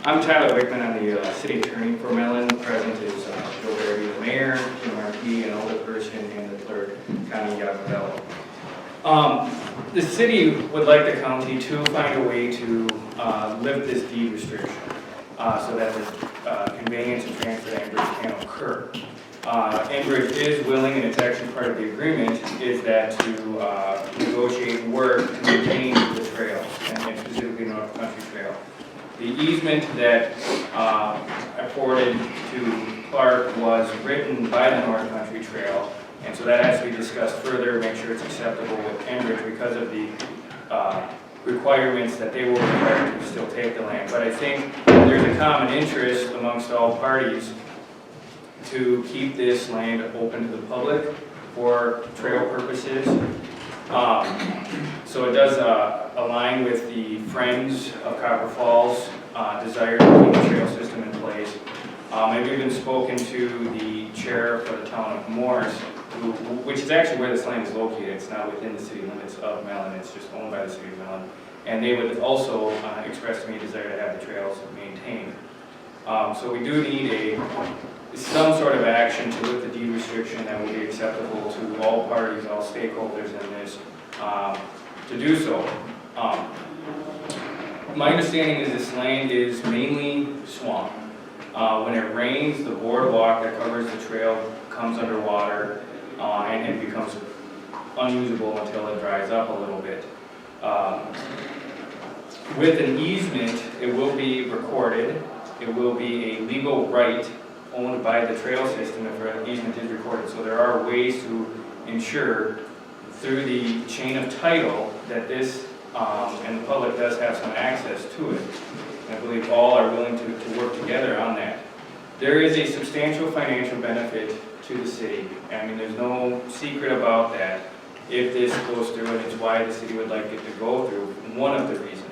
I'm Tyler Wickman. I'm the city attorney for Mellen. Present is Joe Berry, the mayor, Jim RP, an older person, and the clerk, Connie Yacovello. The city would like the county to find a way to lift this deed restriction so that the conveyance and transfer to Enbridge can occur. Enbridge is willing, and it's actually part of the agreement, is that to negotiate work to maintain the trail, and specifically North Country Trail. The easement that afforded to Clark was written by the North Country Trail, and so that has to be discussed further, make sure it's acceptable with Enbridge because of the requirements that they will require to still take the land. But I think there's a common interest amongst all parties to keep this land open to the public for trail purposes. So it does align with the Friends of Copper Falls desire to keep the trail system in place. I've even spoken to the chair for the town of Morris, which is actually where this land is located. It's not within the city limits of Mellen, it's just owned by the city of Mellen. And they would also express to me a desire to have the trails maintained. So we do need some sort of action to lift the deed restriction that will be acceptable to all parties, all stakeholders in this, to do so. My understanding is this land is mainly swamp. When it rains, the boardwalk that covers the trail comes underwater and it becomes unusable until it dries up a little bit. With an easement, it will be recorded. It will be a legal right owned by the trail system if an easement is recorded. So there are ways to ensure through the chain of title that this, and the public does have some access to it. I believe all are willing to work together on that. There is a substantial financial benefit to the city. I mean, there's no secret about that if this goes through, and it's why the city would like it to go through, one of the reasons.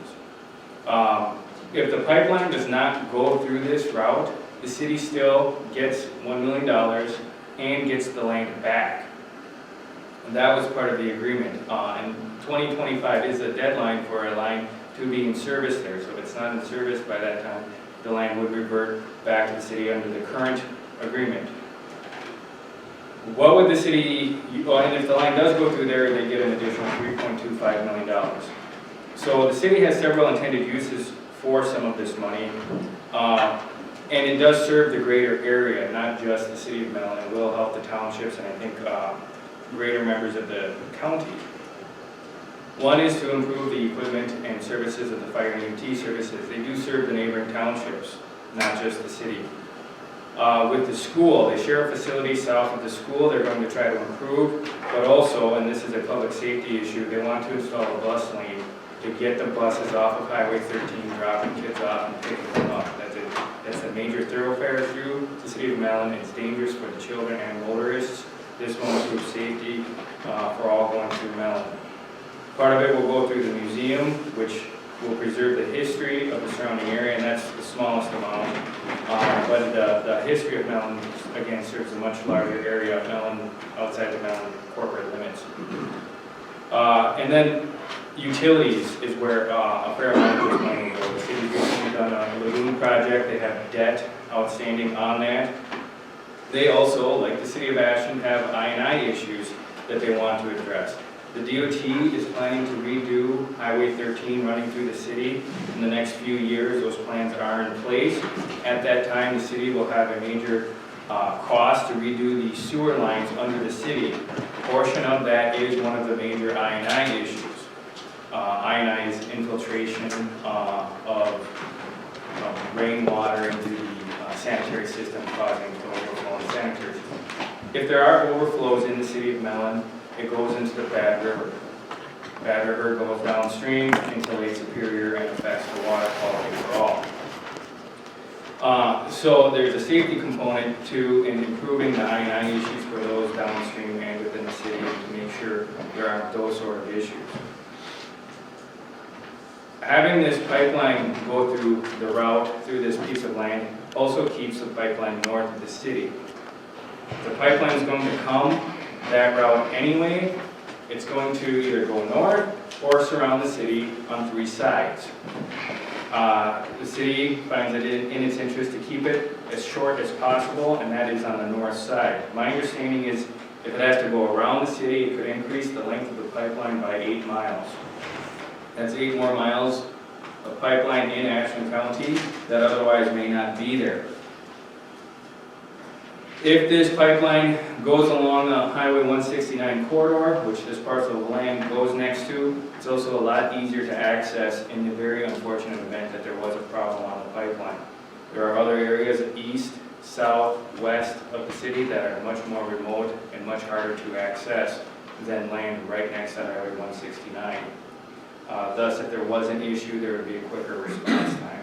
If the pipeline does not go through this route, the city still gets $1 million and gets the land back. And that was part of the agreement. And 2025 is the deadline for a line to be in service there. So if it's not in service by that time, the land would revert back to the city under the current agreement. What would the city, and if the line does go through there, they get an additional $3.25 million. So the city has several intended uses for some of this money. And it does serve the greater area, not just the city of Mellen. It will help the townships and I think greater members of the county. One is to improve the equipment and services of the fire and EMT services. They do serve the neighboring townships, not just the city. With the school, they share a facility south of the school. They're going to try to improve, but also, and this is a public safety issue, they want to install a bus lane to get the buses off of Highway 13, dropping kids off and picking them up. That's a major thoroughfare through the city of Mellen. It's dangerous for the children and motorists. This will improve safety for all going through Mellen. Part of it will go through the museum, which will preserve the history of the surrounding area, and that's the smallest amount. But the history of Mellen, again, serves a much larger area of Mellen, outside the Mellen corporate limits. And then utilities is where a fair amount of this money will go. The city's recently done a lagoon project. They have debt outstanding on that. They also, like the city of Ashland, have I&I issues that they want to address. The DOT is planning to redo Highway 13 running through the city in the next few years. Those plans are in place. At that time, the city will have a major cost to redo the sewer lines under the city. A portion of that is one of the major I&I issues. I&I is infiltration of rainwater into the sanitary system, causing overflow in the sanitary system. If there are overflows in the city of Mellen, it goes into the Bad River. Bad River goes downstream into Lake Superior and affects the water quality for all. So there's a safety component to in improving the I&I issues for those downstream and within the city to make sure there aren't those sort of issues. Having this pipeline go through the route through this piece of land also keeps the pipeline north of the city. The pipeline is going to come that route anyway. It's going to either go north or surround the city on three sides. The city finds it in its interest to keep it as short as possible, and that is on the north side. My understanding is if it has to go around the city, it could increase the length of the pipeline by 8 miles. That's 8 more miles of pipeline in Ashland County that otherwise may not be there. If this pipeline goes along the Highway 169 corridor, which this parcel of land goes next to, it's also a lot easier to access in the very unfortunate event that there was a problem on the pipeline. There are other areas east, south, west of the city that are much more remote and much harder to access than land right next to Highway 169. Thus, if there was an issue, there would be a quicker response time.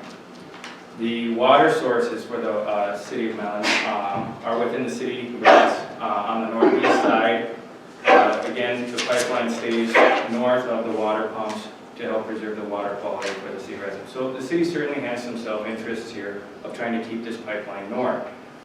The water sources for the city of Mellen are within the city limits on the northeast side. Again, the pipeline stays north of the water pumps to help preserve the water quality for the city residents. So the city certainly has some self-interest here of trying to keep this pipeline north.